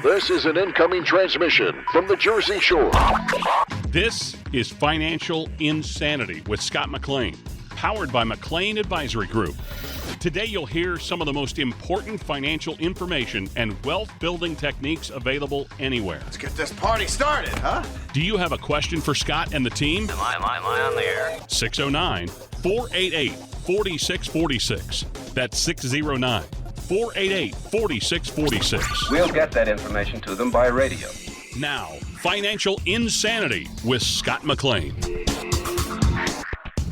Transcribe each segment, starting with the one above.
This is an incoming transmission from the Jersey Shore. This is Financial Insanity with Scott McLean, powered by McLean Advisory Group. Today you'll hear some of the most important financial information and wealth-building techniques available anywhere. Let's get this party started, huh? Do you have a question for Scott and the team? Am I on the air? 609-488-4646. That's 609-488-4646. We'll get that information to them by radio. Now, Financial Insanity with Scott McLean.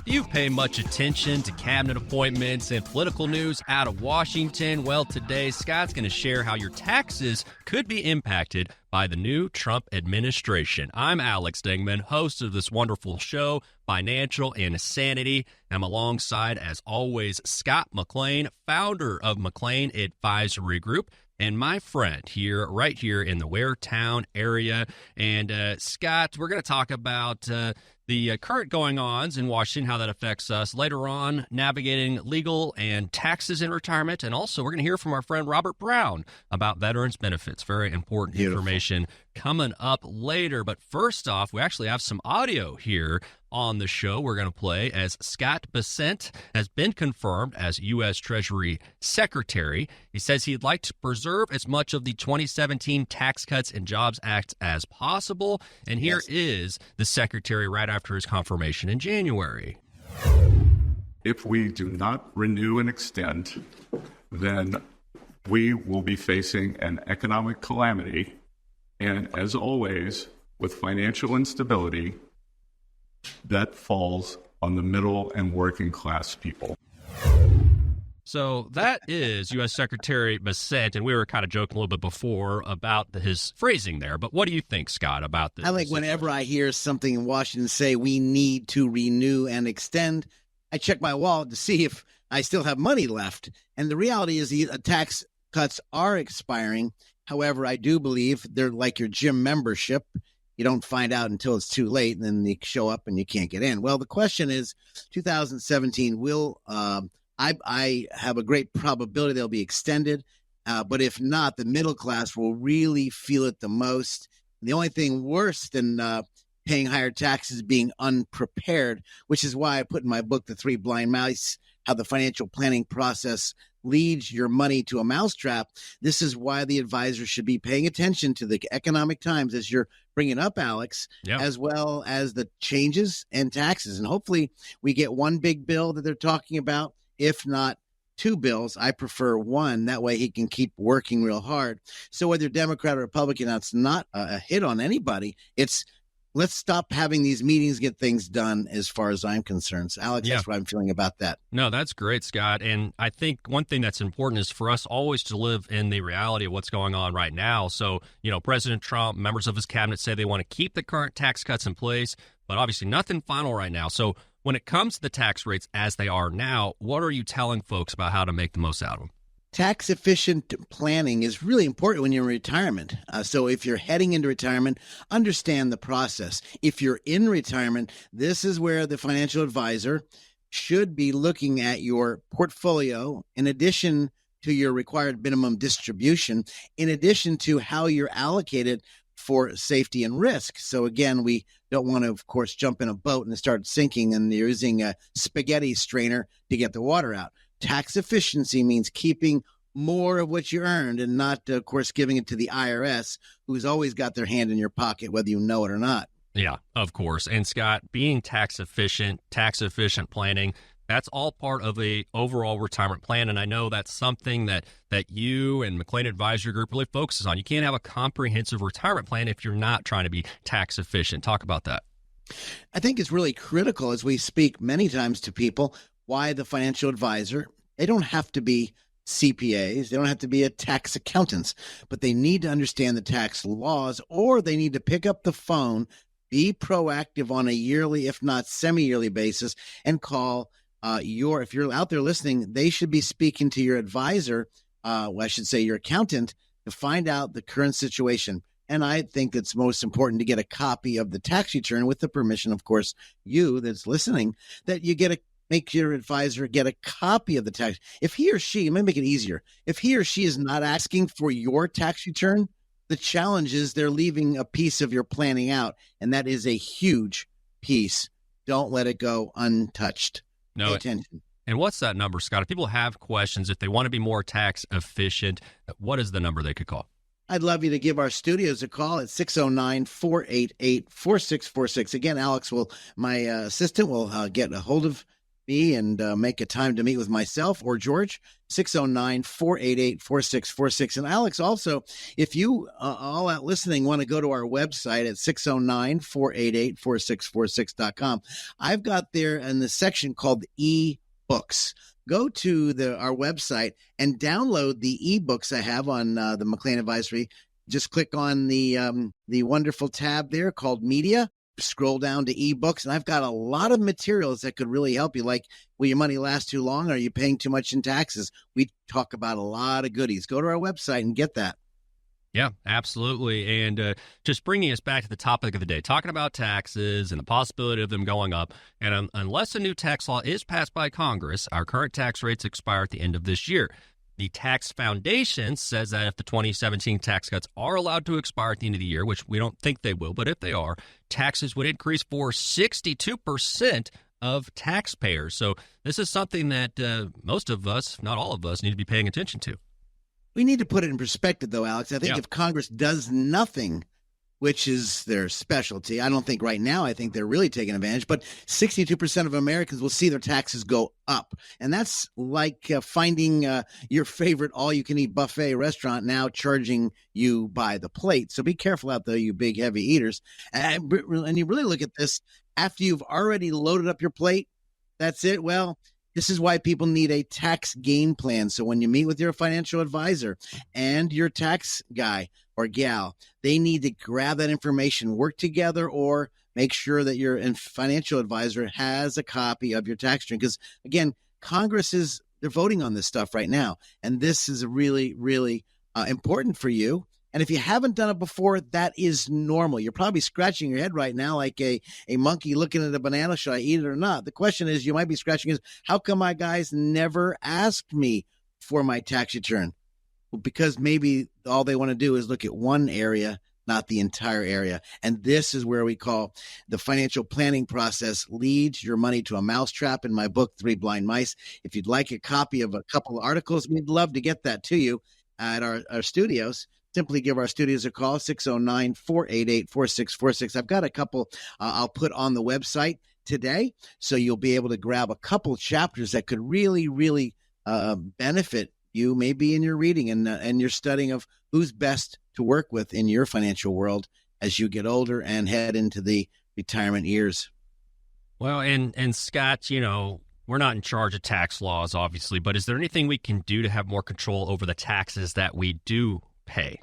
Do you pay much attention to cabinet appointments and political news out of Washington? Well, today, Scott's going to share how your taxes could be impacted by the new Trump administration. I'm Alex Dingman, host of this wonderful show, Financial Insanity. I'm alongside, as always, Scott McLean, founder of McLean Advisory Group, and my friend here, right here in the Waretown area. And Scott, we're going to talk about the current going-ons in Washington, how that affects us. Later on, navigating legal and taxes in retirement. And also, we're going to hear from our friend Robert Brown about veterans benefits. Very important information coming up later. But first off, we actually have some audio here on the show we're going to play as Scott Bessent has been confirmed as U.S. Treasury Secretary. He says he'd like to preserve as much of the 2017 Tax Cuts and Jobs Act as possible. And here is the Secretary right after his confirmation in January. If we do not renew and extend, then we will be facing an economic calamity. And as always, with financial instability, that falls on the middle and working class people. So that is U.S. Secretary Bessent, and we were kind of joking a little bit before about his phrasing there. But what do you think, Scott, about this? I think whenever I hear something in Washington say we need to renew and extend, I check my wallet to see if I still have money left. And the reality is the tax cuts are expiring. However, I do believe they're like your gym membership. You don't find out until it's too late, and then you show up and you can't get in. Well, the question is, 2017 will I have a great probability they'll be extended, but if not, the middle class will really feel it the most. The only thing worse than paying higher taxes is being unprepared, which is why I put in my book, The Three Blind Mice, how the financial planning process leads your money to a mousetrap. This is why the advisor should be paying attention to the economic times, as you're bringing up, Alex, as well as the changes and taxes. And hopefully we get one big bill that they're talking about, if not two bills. I prefer one. That way he can keep working real hard. So whether Democrat or Republican, that's not a hit on anybody. It's let's stop having these meetings, get things done as far as I'm concerned. So, Alex, that's what I'm feeling about that. No, that's great, Scott. And I think one thing that's important is for us always to live in the reality of what's going on right now. So, President Trump, members of his cabinet say they want to keep the current tax cuts in place, but obviously nothing final right now. So when it comes to the tax rates as they are now, what are you telling folks about how to make the most out of them? Tax efficient planning is really important when you're in retirement. So if you're heading into retirement, understand the process. If you're in retirement, this is where the financial advisor should be looking at your portfolio in addition to your required minimum distribution, in addition to how you're allocated for safety and risk. So again, we don't want to, of course, jump in a boat and start sinking and you're using a spaghetti strainer to get the water out. Tax efficiency means keeping more of what you earned and not, of course, giving it to the IRS, who's always got their hand in your pocket, whether you know it or not. Yeah, of course. And Scott, being tax efficient planning, that's all part of a overall retirement plan. And I know that's something that you and McLean Advisory Group really focuses on. You can't have a comprehensive retirement plan if you're not trying to be tax efficient. Talk about that. I think it's really critical, as we speak many times to people, why the financial advisor, they don't have to be CPAs, they don't have to be a tax accountants, but they need to understand the tax laws, or they need to pick up the phone, be proactive on a yearly, if not semi-yearly basis, and call if you're out there listening, they should be speaking to your advisor, I should say your accountant, to find out the current situation. And I think it's most important to get a copy of the tax return with the permission, of course, you that's listening, that you make your advisor get a copy of the tax. If he or she, let me make it easier. If he or she is not asking for your tax return, The challenge is they're leaving a piece of your planning out, and that is a huge piece. Don't let it go untouched. No, Pay attention. And what's that number, Scott? If people have questions, if they want to be more tax efficient, what is the number they could call? I'd love you to give our studios a call at 609-488-4646. Again, Alex my assistant will get a hold of me and make a time to meet with myself or George, 609-488-4646. And Alex, also, if you all out listening want to go to our website at 609-488-4646.com, I've got there in the section called e-books. Go to our website and download the ebooks I have on the McLean Advisory. Just click on the wonderful tab there called Media. Scroll down to ebooks, and I've got a lot of materials that could really help you. Like, will your money last too long? Are you paying too much in taxes? We talk about a lot of goodies. Go to our website and get that. Yeah, absolutely. And just bringing us back to the topic of the day, talking about taxes and the possibility of them going up. And unless a new tax law is passed by Congress, our current tax rates expire at the end of this year. The Tax Foundation says that if the 2017 tax cuts are allowed to expire at the end of the year, which we don't think they will, but if they are, taxes would increase for 62% of taxpayers. So this is something that most of us, if not all of us, need to be paying attention to. We need to put it in perspective, though, Alex. I think if Congress does nothing, which is their specialty, I don't think right now, I think they're really taking advantage, but 62% of Americans will see their taxes go up. And that's like finding your favorite all-you-can-eat buffet restaurant now charging you by the plate. So be careful out there, you big, heavy eaters. And you really look at this after you've already loaded up your plate. That's it. Well, this is why people need a tax game plan. So when you meet with your financial advisor and your tax guy or gal, they need to grab that information, work together, or make sure that your financial advisor has a copy of your tax return. Because, again, Congress they're voting on this stuff right now. And this is really, really important for you. And if you haven't done it before, that is normal. You're probably scratching your head right now like a monkey looking at a banana. Should I eat it or not? The question is, you might be scratching is, how come my guys never asked me for my tax return? Well, because maybe all they want to do is look at one area, not the entire area. And this is where we call the financial planning process leads your money to a mousetrap in my book, Three Blind Mice. If you'd like a copy of a couple of articles, we'd love to get that to you at our studios. Simply give our studios a call, 609-488-4646. I've got a couple I'll put on the website today, so you'll be able to grab a couple chapters that could really, really benefit you, maybe in your reading and your studying of who's best to work with in your financial world as you get older and head into the retirement years. Well, and Scott, we're not in charge of tax laws, obviously, but is there anything we can do to have more control over the taxes that we do pay?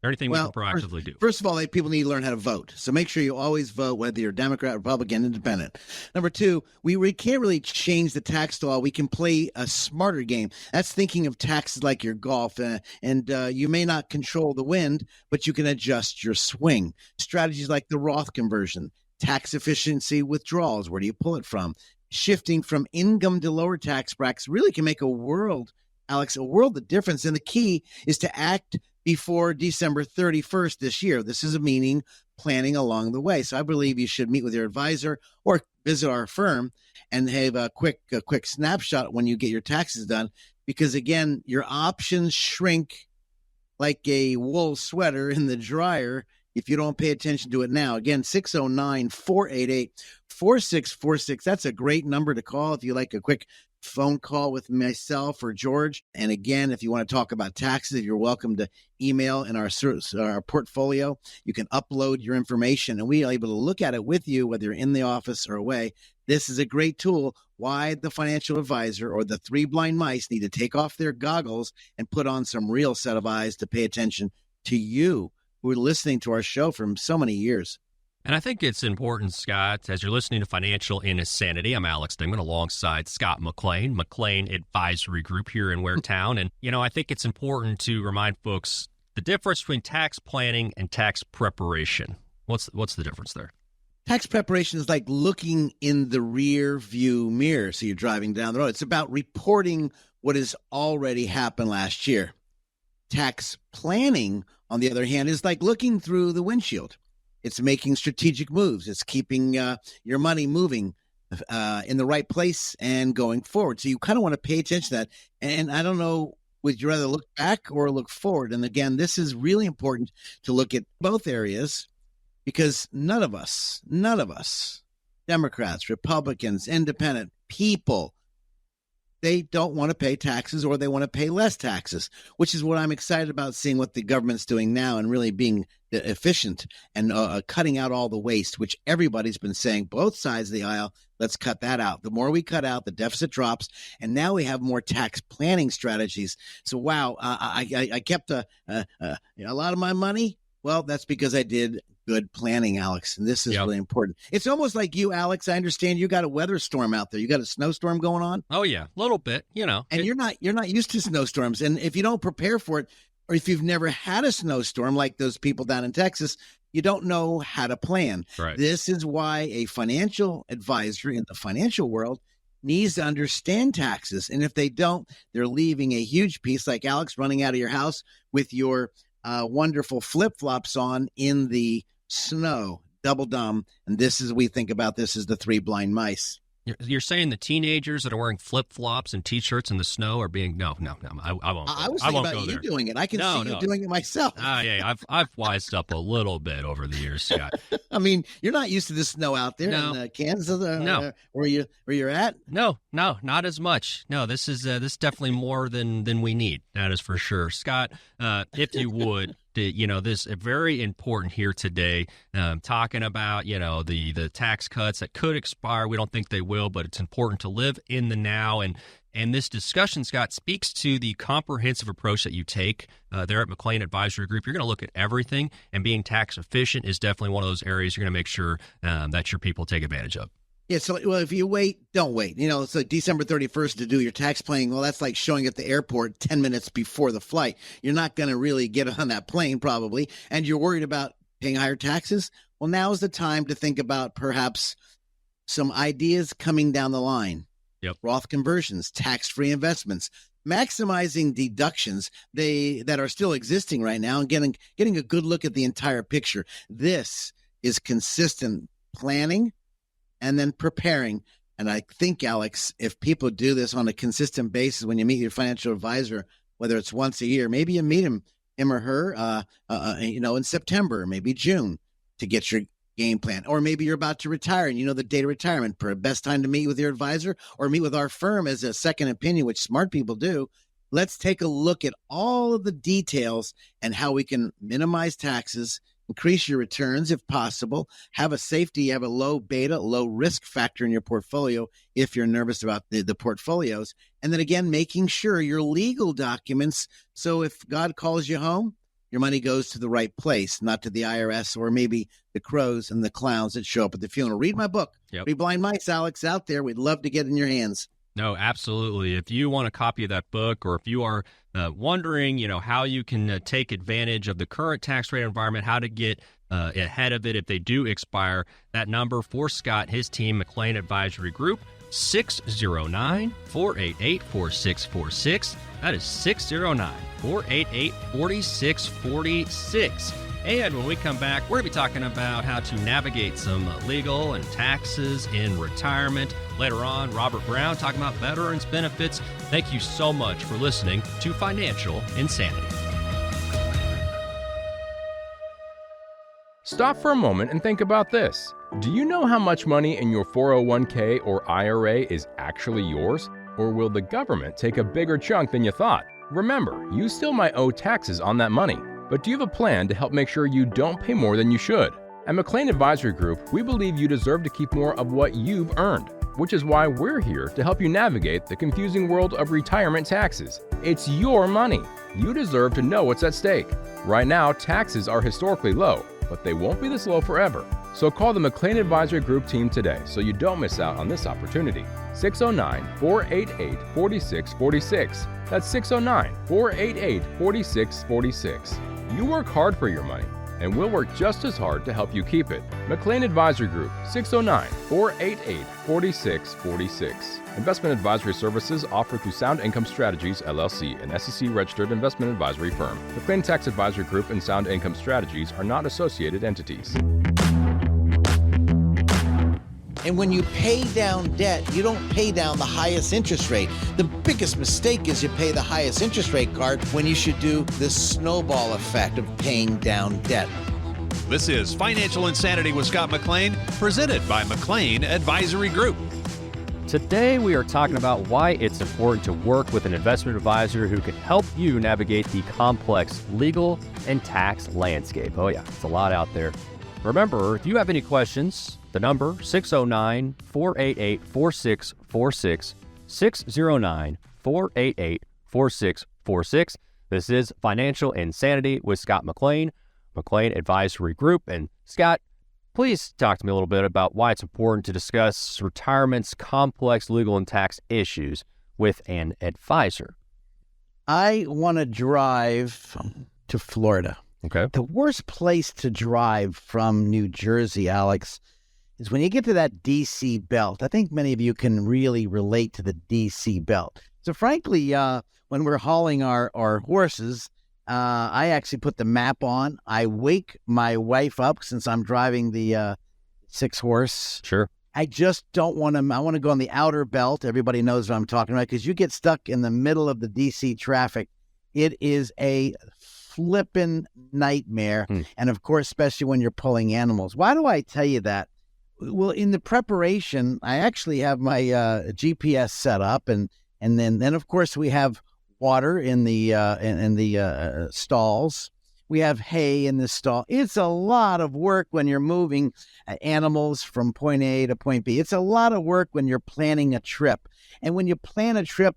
Anything we can proactively do? First of all, people need to learn how to vote. So make sure you always vote, whether you're Democrat, Republican, Independent. Number two, we can't really change the tax law. We can play a smarter game. That's thinking of taxes like your golf. And you may not control the wind, but you can adjust your swing. Strategies like the Roth conversion, tax efficiency withdrawals. Where do you pull it from? Shifting from income to lower tax brackets really can make a world, Alex, a world of difference. And the key is to act before December 31st this year. This is meaning planning along the way. So I believe you should meet with your advisor or visit our firm and have a quick snapshot when you get your taxes done. Because, again, your options shrink like a wool sweater in the dryer if you don't pay attention to it now. Again, 609-488-4646. That's a great number to call if you like a quick phone call with myself or George. And again, if you want to talk about taxes, you're welcome to email in our portfolio. You can upload your information and we are able to look at it with you, whether you're in the office or away. This is a great tool. Why the financial advisor or the three blind mice need to take off their goggles and put on some real set of eyes to pay attention to you who are listening to our show for so many years. And I think it's important, Scott, as you're listening to Financial Insanity, I'm Alex Dingman alongside Scott McLean, McLean Advisory Group here in Waretown. And, I think it's important to remind folks the difference between tax planning and tax preparation. What's the difference there? Tax preparation is like looking in the rear view mirror. So you're driving down the road. It's about reporting what has already happened last year. Tax planning, on the other hand, is like looking through the windshield. It's making strategic moves. It's keeping your money moving in the right place and going forward. So you kind of want to pay attention to that. And I don't know, would you rather look back or look forward? And again, this is really important to look at both areas, because none of us, Democrats, Republicans, independent people, they don't want to pay taxes, or they want to pay less taxes, which is what I'm excited about, seeing what the government's doing now and really being efficient and cutting out all the waste, which everybody's been saying, both sides of the aisle, let's cut that out. The more we cut out, the deficit drops, and now we have more tax planning strategies. So, wow, I kept a lot of my money. Well, that's because I did good planning, Alex, and this is really important. It's almost like you, Alex. I understand you got a weather storm out there. You got a snowstorm going on. Oh yeah, a little bit, And you're not used to snowstorms, and if you don't prepare for it, or if you've never had a snowstorm like those people down in Texas, you don't know how to plan. Right. This is why a financial advisor in the financial world needs to understand taxes, and if they don't, they're leaving a huge piece, like Alex running out of your house with your wonderful flip-flops on in the snow, double dumb. And this is, we think about this as the three blind mice. You're saying the teenagers that are wearing flip-flops and T-shirts in the snow are being no, I won't. I was thinking about you doing it. I can see you doing it myself. Yeah, I've wised up a little bit over the years, Scott. I mean, you're not used to the snow out there in Kansas, where you're at. No, not as much. No, this is definitely more than we need. That is for sure, Scott. If you would. This is very important here today, talking about, the tax cuts that could expire. We don't think they will, but it's important to live in the now. And this discussion, Scott, speaks to the comprehensive approach that you take there at McLean Advisory Group. You're going to look at everything, and being tax efficient is definitely one of those areas you're going to make sure that your people take advantage of. Yeah, so if you wait, don't wait. It's like December 31st to do your tax planning. Well, that's like showing at the airport 10 minutes before the flight. You're not going to really get on that plane probably, and you're worried about paying higher taxes. Well, now is the time to think about perhaps some ideas coming down the line. Yep. Roth conversions, tax-free investments, maximizing deductions that are still existing right now, and getting a good look at the entire picture. This is consistent planning and then preparing. And I think, Alex, if people do this on a consistent basis, when you meet your financial advisor, whether it's once a year, maybe you meet him or her, in September, maybe June, to get your game plan. Or maybe you're about to retire and the date of retirement, best time to meet with your advisor, or meet with our firm as a second opinion, which smart people do. Let's take a look at all of the details and how we can minimize taxes, increase your returns if possible, have a low beta, low risk factor in your portfolio if you're nervous about the portfolios. And then again, making sure your legal documents, so if God calls you home, your money goes to the right place, not to the IRS or maybe the crows and the clowns that show up at the funeral. Read my book, Three Blind Mice, Alex, out there. We'd love to get in your hands. No, absolutely. If you want a copy of that book, or if you are wondering, how you can take advantage of the current tax rate environment, how to get ahead of it if they do expire, that number for Scott, his team, McLean Advisory Group, 609-488-4646. That is 609-488-4646. And when we come back, we're going to be talking about how to navigate some legal and taxes in retirement. Later on, Robert Brown talking about veterans benefits. Thank you so much for listening to Financial Insanity. Stop for a moment and think about this. Do you know how much money in your 401k or IRA is actually yours? Or will the government take a bigger chunk than you thought? Remember, you still might owe taxes on that money. But do you have a plan to help make sure you don't pay more than you should? At McLean Advisory Group, we believe you deserve to keep more of what you've earned, which is why we're here to help you navigate the confusing world of retirement taxes. It's your money. You deserve to know what's at stake. Right now, taxes are historically low, but they won't be this low forever. So call the McLean Advisory Group team today so you don't miss out on this opportunity. 609-488-4646. That's 609-488-4646. You work hard for your money, and we'll work just as hard to help you keep it. McLean Advisory Group, 609-488-4646. Investment advisory services offered through Sound Income Strategies, LLC, an SEC-registered investment advisory firm. McLean Tax Advisory Group and Sound Income Strategies are not associated entities. And when you pay down debt, you don't pay down the highest interest rate. The biggest mistake is you pay the highest interest rate card when you should do the snowball effect of paying down debt. This is Financial Insanity with Scott McLean, presented by McLean Advisory Group. Today, we are talking about why it's important to work with an investment advisor who can help you navigate the complex legal and tax landscape. Oh yeah, it's a lot out there. Remember, if you have any questions, the number 609-488-4646, 609-488-4646. This is Financial Insanity with Scott McLean, McLean Advisory Group. And Scott, please talk to me a little bit about why it's important to discuss retirement's complex legal and tax issues with an advisor. I want to drive to Florida. Okay. The worst place to drive from New Jersey, Alex, is when you get to that D.C. belt. I think many of you can really relate to the D.C. belt. So frankly, when we're hauling our horses, I actually put the map on. I wake my wife up since I'm driving the 6-horse. Sure. I just don't want to. I want to go on the outer belt. Everybody knows what I'm talking about because you get stuck in the middle of the D.C. traffic. It is a flippin' nightmare. And of course, especially when you're pulling animals. Why do I tell you that? Well, in the preparation, I actually have my GPS set up, and then of course we have water in the stalls. We have hay in the stall. It's a lot of work when you're moving animals from point A to point B. It's a lot of work when you're planning a trip. And when you plan a trip,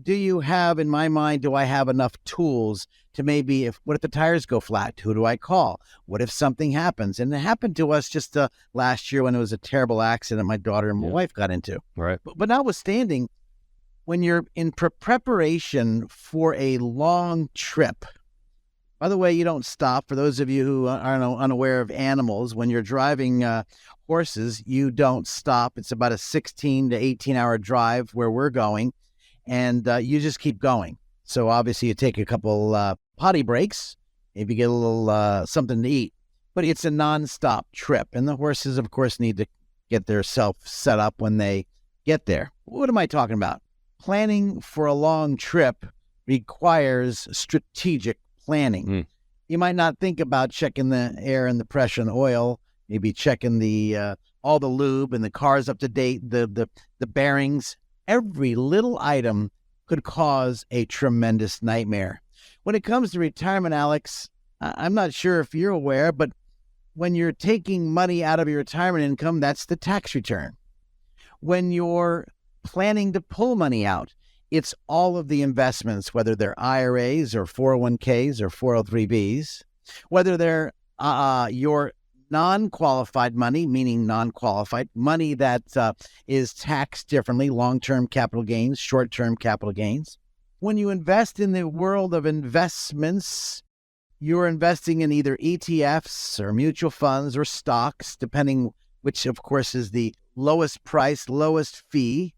do you have, in my mind, do I have enough tools to maybe, what if the tires go flat? Who do I call? What if something happens? And it happened to us just last year when it was a terrible accident my daughter and my wife got into. Right. But notwithstanding, when you're in preparation for a long trip, by the way, you don't stop. For those of you who are unaware of animals, when you're driving horses, you don't stop. It's about a 16 to 18-hour drive where we're going, and you just keep going. So obviously you take a couple potty breaks, maybe get a little something to eat, but it's a nonstop trip. And the horses, of course, need to get their self set up when they get there. What am I talking about? Planning for a long trip requires strategic planning. You might not think about checking the air and the pressure and the oil, maybe checking the all the lube and the car's up to date, the bearings. Every little item could cause a tremendous nightmare. When it comes to retirement, Alex, I'm not sure if you're aware, but when you're taking money out of your retirement income, that's the tax return. When you're planning to pull money out, it's all of the investments, whether they're IRAs or 401ks or 403bs, whether they're your non-qualified money, meaning non-qualified money that is taxed differently, long-term capital gains, short-term capital gains. When you invest in the world of investments, you're investing in either ETFs or mutual funds or stocks, depending which, of course, is the lowest price, lowest fee.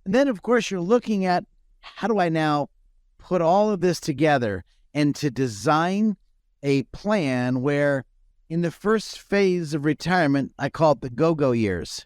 And then, of course, you're looking at how do I now put all of this together and to design a plan where in the first phase of retirement, I call it the go-go years.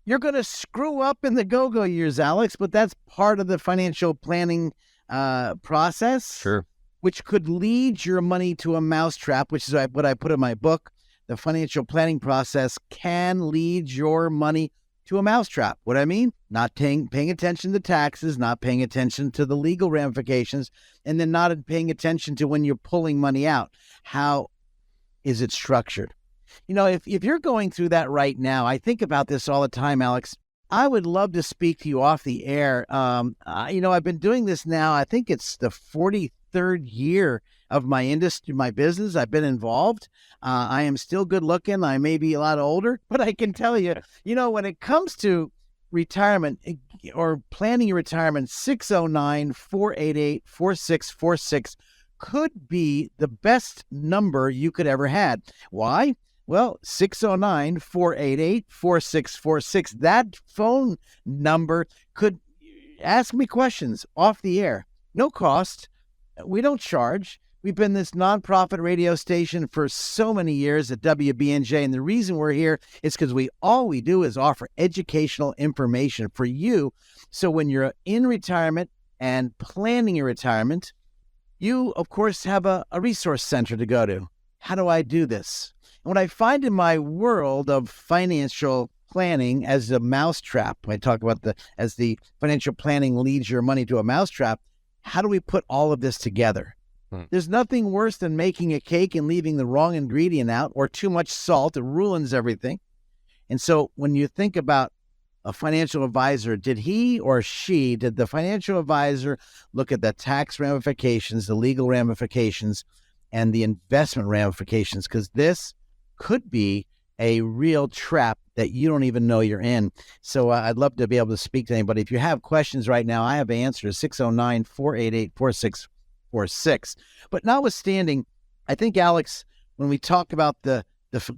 You're going to screw up in the go-go years, Alex, but that's part of the financial planning process. Sure. Which could lead your money to a mousetrap, which is what I put in my book. The financial planning process can lead your money to a mousetrap. What I mean? Not paying attention to taxes, not paying attention to the legal ramifications, and then not paying attention to when you're pulling money out. How is it structured? You know, if you're going through that right now, I think about this all the time, Alex. I would love to speak to you off the air. I've been doing this now. I think it's the 43rd year of my industry, my business. I've been involved. I am still good looking. I may be a lot older, but I can tell you, when it comes to retirement or planning your retirement, 609-488-4646. could be the best number you could ever had. Why? Well, 609-488-4646. That phone number could ask me questions off the air. No cost. We don't charge. We've been this nonprofit radio station for so many years at WBNJ, and the reason we're here is because all we do is offer educational information for you. So when you're in retirement and planning your retirement, you, of course, have a resource center to go to. How do I do this? And what I find in my world of financial planning as a mousetrap, I talk about as the financial planning leads your money to a mousetrap, how do we put all of this together? There's nothing worse than making a cake and leaving the wrong ingredient out or too much salt. It ruins everything. And so when you think about a financial advisor, did the financial advisor look at the tax ramifications, the legal ramifications, and the investment ramifications? Because this could be a real trap that you don't even know you're in. So I'd love to be able to speak to anybody. If you have questions right now, I have answers, 609-488-4646. But notwithstanding, I think, Alex, when we talk about the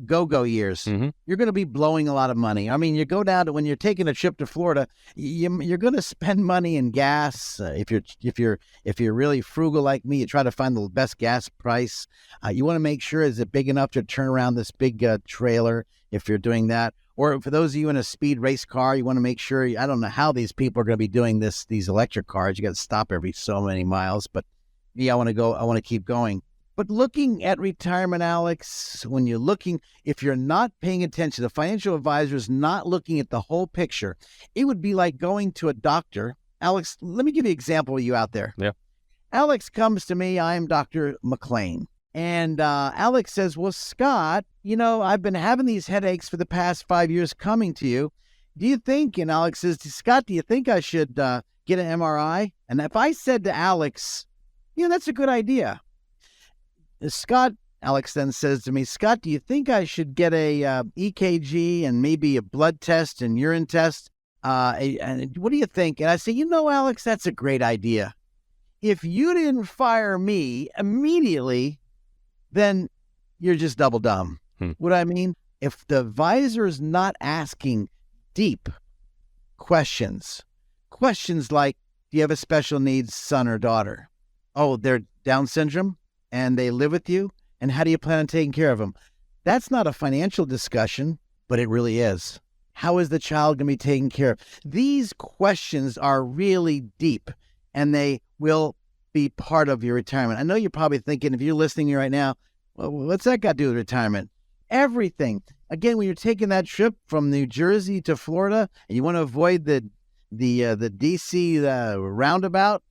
go-go years, you're going to be blowing a lot of money. I mean, you go down to when you're taking a trip to Florida, you're going to spend money in gas. If you're really frugal like me, you try to find the best gas price. You want to make sure, is it big enough to turn around this big trailer if you're doing that? Or for those of you in a speed race car, you want to make sure, I don't know how these people are going to be doing these electric cars. You got to stop every so many miles, but I want to keep going. But looking at retirement, Alex, if you're not paying attention, the financial advisor is not looking at the whole picture. It would be like going to a doctor. Alex, let me give you an example of you out there. Yeah. Alex comes to me. I'm Dr. McLean. And Alex says, well, Scott, I've been having these headaches for the past 5 years coming to you. Do you think, and Alex says, Scott, do you think I should get an MRI? And if I said to Alex, that's a good idea. Alex then says to me, Scott, do you think I should get a EKG and maybe a blood test and urine test? And what do you think? And I say, Alex, that's a great idea. If you didn't fire me immediately, then you're just double dumb. What I mean? If the advisor is not asking deep questions like, do you have a special needs son or daughter? Oh, they're Down syndrome and they live with you? And how do you plan on taking care of them? That's not a financial discussion, but it really is. How is the child going to be taken care of? These questions are really deep, and they will be part of your retirement. I know you're probably thinking, if you're listening right now, well, what's that got to do with retirement? Everything. Again, when you're taking that trip from New Jersey to Florida, and you want to avoid the DC roundabout,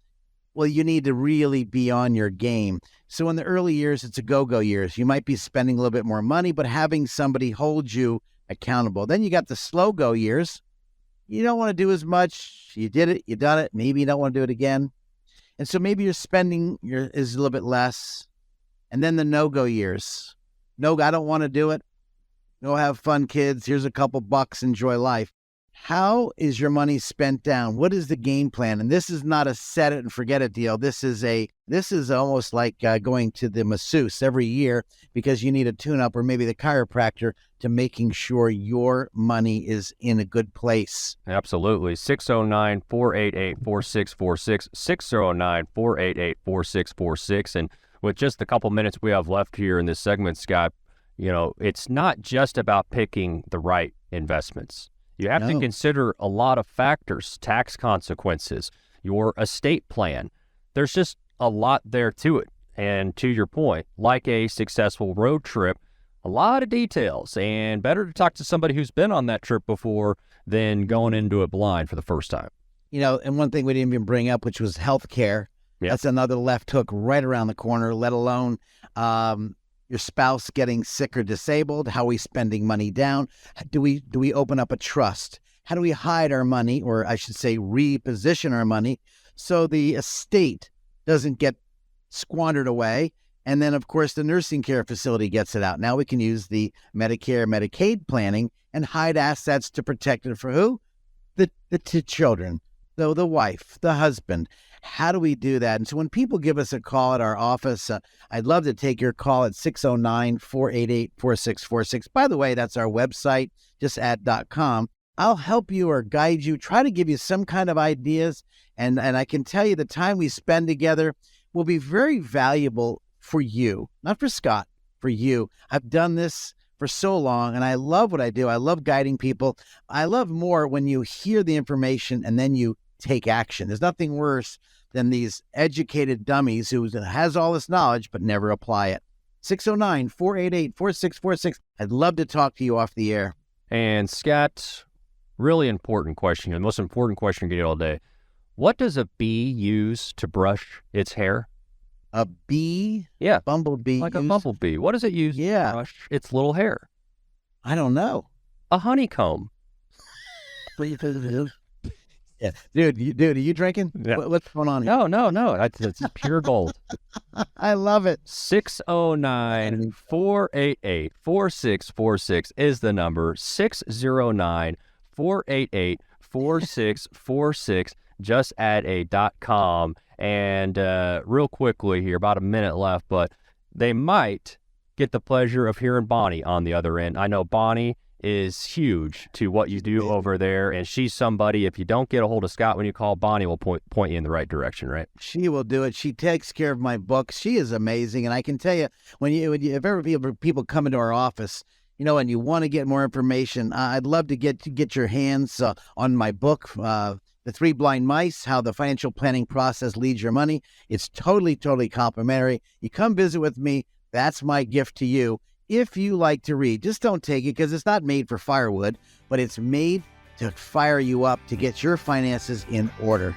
well, you need to really be on your game. So in the early years, it's a go-go years. You might be spending a little bit more money, but having somebody hold you accountable. Then you got the slow go years. You don't want to do as much. You did it, you done it. Maybe you don't want to do it again. And so maybe your spending is a little bit less. And then the no-go years. No, I don't want to do it. Go have fun, kids. Here's a couple bucks. Enjoy life. How is your money spent down? What is the game plan? And this is not a set it and forget it deal. This is almost like going to the masseuse every year because you need a tune-up, or maybe the chiropractor, to making sure your money is in a good place. Absolutely. 609-488-4646, 609-488-4646. And with just a couple minutes we have left here in this segment, Scott, it's not just about picking the right investments. You have to consider a lot of factors, tax consequences, your estate plan. There's just a lot there to it. And to your point, like a successful road trip, a lot of details, and better to talk to somebody who's been on that trip before than going into it blind for the first time. And one thing we didn't even bring up, which was healthcare. Yep. That's another left hook right around the corner, let alone your spouse getting sick or disabled. How are we spending money down? Do we open up a trust? How do we hide our money, or I should say reposition our money, so the estate doesn't get squandered away? And then, of course, the nursing care facility gets it out. Now we can use the Medicare, Medicaid planning and hide assets to protect it for who? The children, so the wife, the husband. How do we do that? And so when people give us a call at our office, I'd love to take your call at 609-488-4646. By the way, that's our website, just at.com. I'll help you or guide you, try to give you some kind of ideas. And I can tell you the time we spend together will be very valuable for you, not for Scott, for you. I've done this for so long, and I love what I do. I love guiding people. I love more when you hear the information and then you take action. There's nothing worse than these educated dummies who has all this knowledge but never apply it. 609-488-4646. I'd love to talk to you off the air. And Scott, really important question, the most important question you get all day. What does a bee use to brush its hair? A bee? Yeah. Bumblebee. Like a bumblebee. What does it use to brush its little hair? I don't know. A honeycomb. Yeah. Dude, are you drinking? Yeah. What's going on here? No. It's pure gold. I love it. 609-488-4646 is the number. 609-488-4646. Just add a .com. And real quickly here, about a minute left, but they might get the pleasure of hearing Bonnie on the other end. I know Bonnie is huge to what you do over there, and she's somebody, if you don't get a hold of Scott when you call, Bonnie will point you in the right direction, right? She will do it. She takes care of my books. She is amazing. And I can tell you, if ever people come into our office, and you want to get more information, I'd love to get your hands on my book, The Three Blind Mice, How the Financial Planning Process Leads Your Money. It's totally complimentary. You come visit with me. That's my gift to you. If you like to read, just don't take it because it's not made for firewood, but it's made to fire you up to get your finances in order.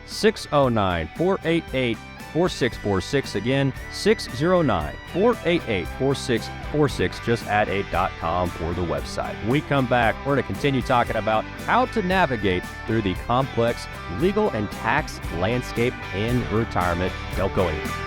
609-488-4646. Again, 609-488-4646. Just add a .com for the website. When we come back, we're going to continue talking about how to navigate through the complex legal and tax landscape in retirement. Don't go anywhere.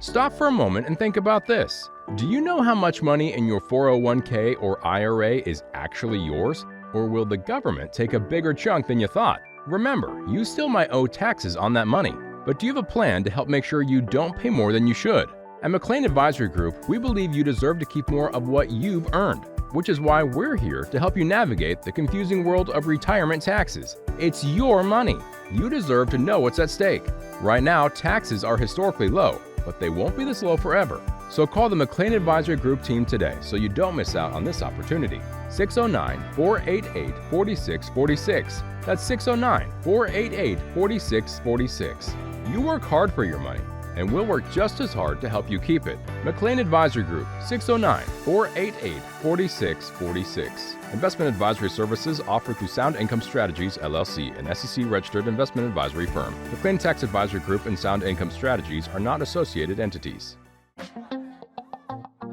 Stop for a moment and think about this. Do you know how much money in your 401k or IRA is actually yours? Or will the government take a bigger chunk than you thought? Remember, you still might owe taxes on that money, but do you have a plan to help make sure you don't pay more than you should? At McLean Advisory Group, we believe you deserve to keep more of what you've earned, which is why we're here to help you navigate the confusing world of retirement taxes. It's your money. You deserve to know what's at stake. Right now, taxes are historically low, but they won't be this low forever. So call the McLean Advisory Group team today so you don't miss out on this opportunity. 609-488-4646. That's 609-488-4646. You work hard for your money, and we'll work just as hard to help you keep it. McLean Advisory Group, 609-488-4646. Investment advisory services offered through Sound Income Strategies, LLC, an SEC-registered investment advisory firm. McLean Tax Advisory Group and Sound Income Strategies are not associated entities.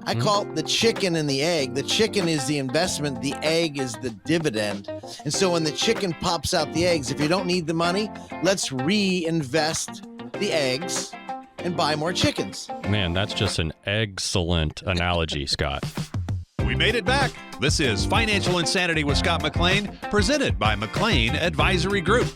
I call it the chicken and the egg. The chicken is the investment. The egg is the dividend. And so when the chicken pops out the eggs, if you don't need the money, let's reinvest the eggs and buy more chickens. Man, that's just an excellent analogy, Scott. We made it back. This is Financial Insanity with Scott McLean, presented by McLean Advisory Group.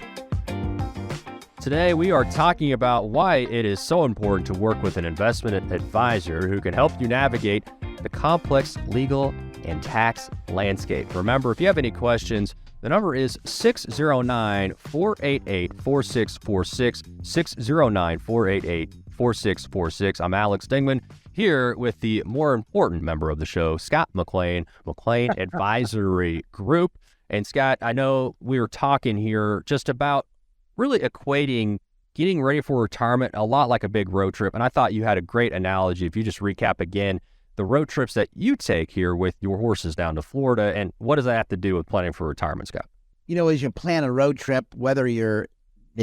Today, we are talking about why it is so important to work with an investment advisor who can help you navigate the complex legal and tax landscape. Remember, if you have any questions, the number is 609-488-4646, 609-488-4646. I'm Alex Dingman, here with the more important member of the show, Scott McLean, McLean Advisory Group. And Scott, I know we were talking here just about really equating getting ready for retirement a lot like a big road trip. And I thought you had a great analogy. If you just recap again, the road trips that you take here with your horses down to Florida, and what does that have to do with planning for retirement, Scott? As you plan a road trip, whether you're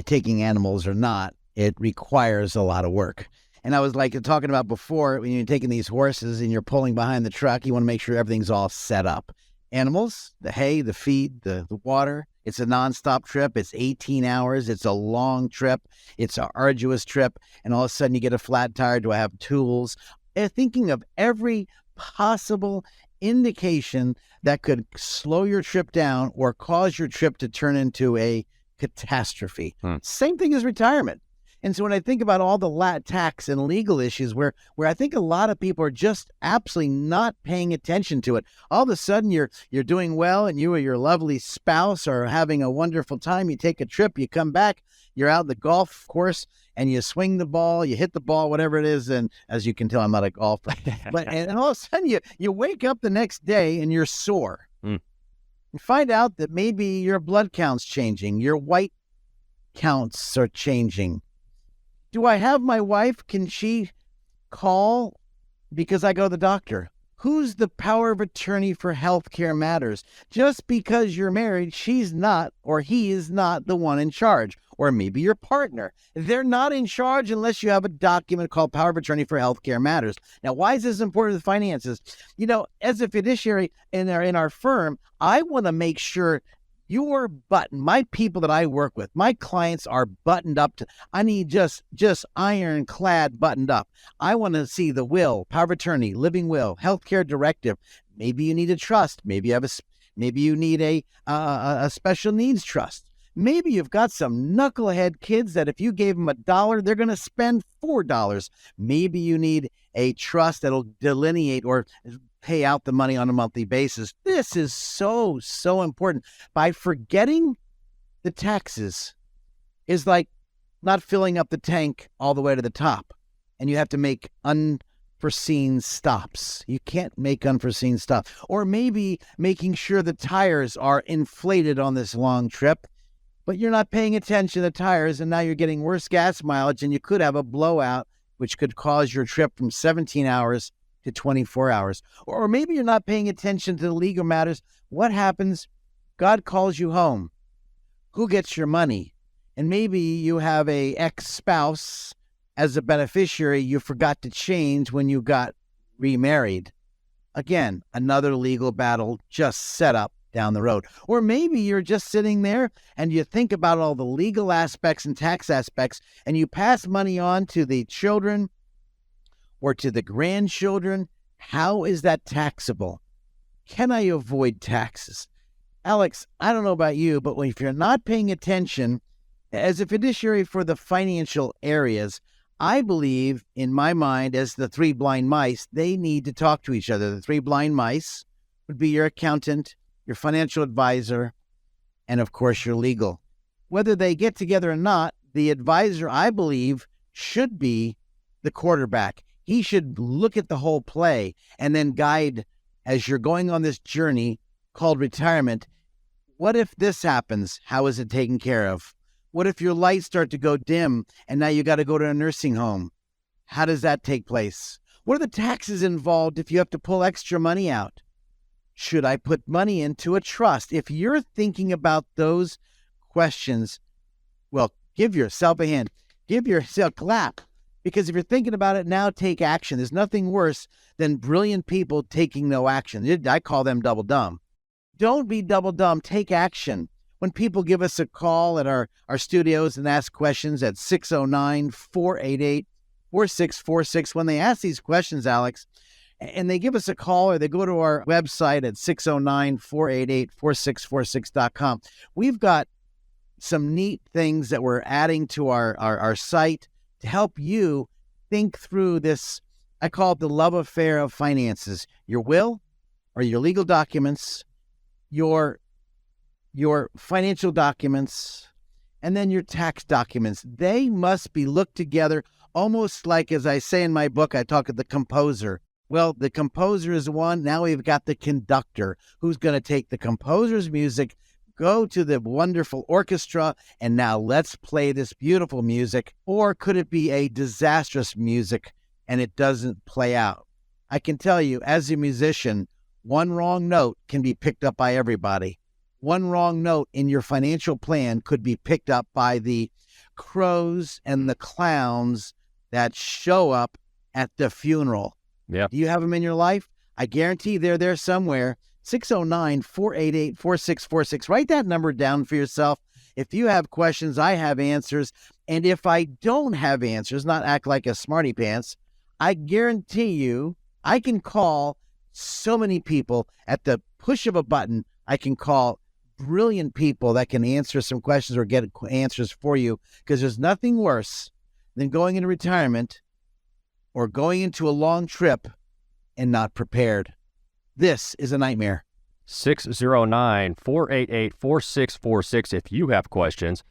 taking animals or not, it requires a lot of work. And I was talking about before, when you're taking these horses and you're pulling behind the truck, you want to make sure everything's all set up. Animals, the hay, the feed, the water. It's a nonstop trip. It's 18 hours. It's a long trip. It's an arduous trip. And all of a sudden you get a flat tire. Do I have tools? And thinking of every possible indication that could slow your trip down or cause your trip to turn into a catastrophe. Same thing as retirement. And so when I think about all the tax and legal issues where I think a lot of people are just absolutely not paying attention to it, all of a sudden you're doing well and you or your lovely spouse are having a wonderful time. You take a trip, you come back, you're out the golf course and you swing the ball, you hit the ball, whatever it is. And as you can tell, I'm not a golfer. and all of a sudden you wake up the next day and you're sore. You find out that maybe your blood count's changing, your white counts are changing. Do I have my wife? Can she call because I go to the doctor? Who's the power of attorney for healthcare matters? Just because you're married, she's not or he is not the one in charge. Or maybe your partner. They're not in charge unless you have a document called Power of Attorney for Healthcare Matters. Now, why is this important to the finances? You know, as a fiduciary in our firm, I want to make sure your my people that I work with, my clients are buttoned up I need just ironclad buttoned up. I want to see the will, power of attorney, living will, healthcare directive. Maybe you need a trust. Maybe you need a special needs trust. Maybe you've got some knucklehead kids that if you gave them $1, they're going to spend $4. Maybe you need a trust that'll delineate or pay out the money on a monthly basis. This is so important. By forgetting the taxes is like not filling up the tank all the way to the top, and you have to make unforeseen stops. You can't make unforeseen stops. Or maybe making sure the tires are inflated on this long trip, but you're not paying attention to the tires, and now you're getting worse gas mileage, and you could have a blowout, which could cause your trip from 17 hours to 24 hours. Or maybe you're not paying attention to the legal matters. What happens? God calls you home. Who gets your money? And maybe you have a ex-spouse as a beneficiary you forgot to change when you got remarried. Again, another legal battle just set up down the road. Or maybe you're just sitting there and you think about all the legal aspects and tax aspects, and you pass money on to the children or to the grandchildren. How is that taxable? Can I avoid taxes? Alex, I don't know about you, but if you're not paying attention as a fiduciary for the financial areas, I believe in my mind as the three blind mice, they need to talk to each other. The three blind mice would be your accountant, your financial advisor, and of course your legal. Whether they get together or not, the advisor, I believe, should be the quarterback. He should look at the whole play and then guide as you're going on this journey called retirement. What if this happens? How is it taken care of? What if your lights start to go dim and now you got to go to a nursing home? How does that take place? What are the taxes involved if you have to pull extra money out? Should I put money into a trust? If you're thinking about those questions, well, give yourself a hand. Give yourself a clap. Because if you're thinking about it now, take action. There's nothing worse than brilliant people taking no action. I call them double dumb. Don't be double dumb. Take action. When people give us a call at our studios and ask questions at 609-488-4646, when they ask these questions, Alex, and they give us a call or they go to our website at 609-488-4646.com, we've got some neat things that we're adding to our site to help you think through this. I call it the love affair of finances. Your will or your legal documents, your financial documents, and then your tax documents. They must be looked together almost like, as I say in my book, I talk of the composer. Well, the composer is one. Now we've got the conductor who's going to take the composer's music, go to the wonderful orchestra, and now let's play this beautiful music. Or could it be a disastrous music and it doesn't play out? I can tell you, as a musician, one wrong note can be picked up by everybody. One wrong note in your financial plan could be picked up by the crows and the clowns that show up at the funeral. Yeah. Do you have them in your life? I guarantee they're there somewhere. 609-488-4646. Write that number down for yourself. If you have questions, I have answers. And if I don't have answers, not act like a smarty pants, I guarantee you I can call so many people at the push of a button. I can call brilliant people that can answer some questions or get answers for you, because there's nothing worse than going into retirement or going into a long trip and not prepared. This is a nightmare. 609-488-4646 if you have questions.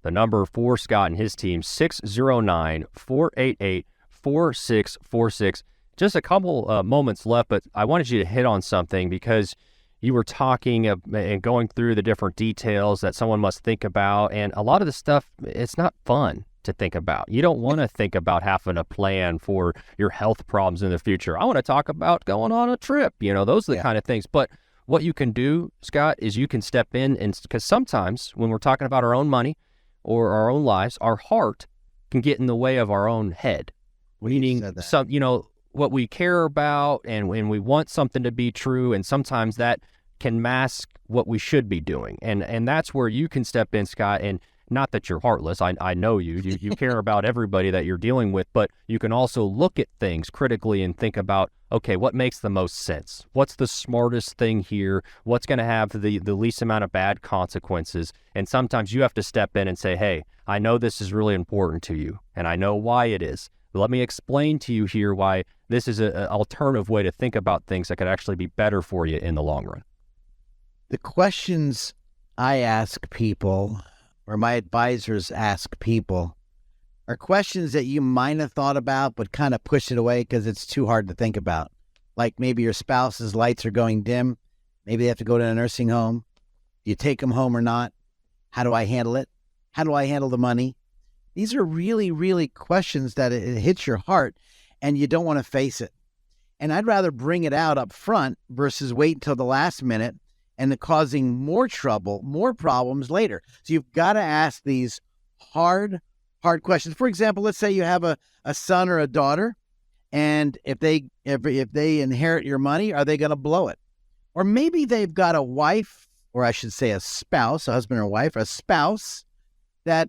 The number for Scott and his team, 609-488-4646. Just a couple moments left, but I wanted you to hit on something because you were talking and going through the different details that someone must think about, and a lot of the stuff, it's not fun to think about. You don't want to think about having a plan for your health problems in the future. I want to talk about going on a trip. Those are the kind of things. But what you can do, Scott, is you can step in, and because sometimes when we're talking about our own money or our own lives, our heart can get in the way of our own head. Meaning, what we care about, and when we want something to be true, and sometimes that can mask what we should be doing. And that's where you can step in, Scott, and not that you're heartless. I know you care about everybody that you're dealing with, but you can also look at things critically and think about, okay, what makes the most sense? What's the smartest thing here? What's going to have the least amount of bad consequences? And sometimes you have to step in and say, hey, I know this is really important to you, and I know why it is. Let me explain to you here why this is an alternative way to think about things that could actually be better for you in the long run. The questions I ask people, or my advisors ask people, are questions that you might have thought about but kind of push it away because it's too hard to think about. Like maybe your spouse's lights are going dim. Maybe they have to go to a nursing home. Do you take them home or not? How do I handle it? How do I handle the money? These are really, really questions that it hits your heart and you don't want to face it. And I'd rather bring it out up front versus wait until the last minute and causing more trouble, more problems later. So you've got to ask these hard questions. For example, let's say you have a son or a daughter, and if they inherit your money, are they going to blow it? Or maybe they've got a wife, or I should say a spouse, a husband or wife, a spouse that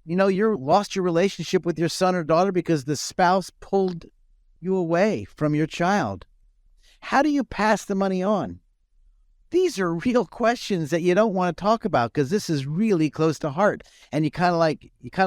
you lost your relationship with your son or daughter because the spouse pulled you away from your child. How do you pass the money on? These are real questions that you don't want to talk about because this is really close to heart. And you kind of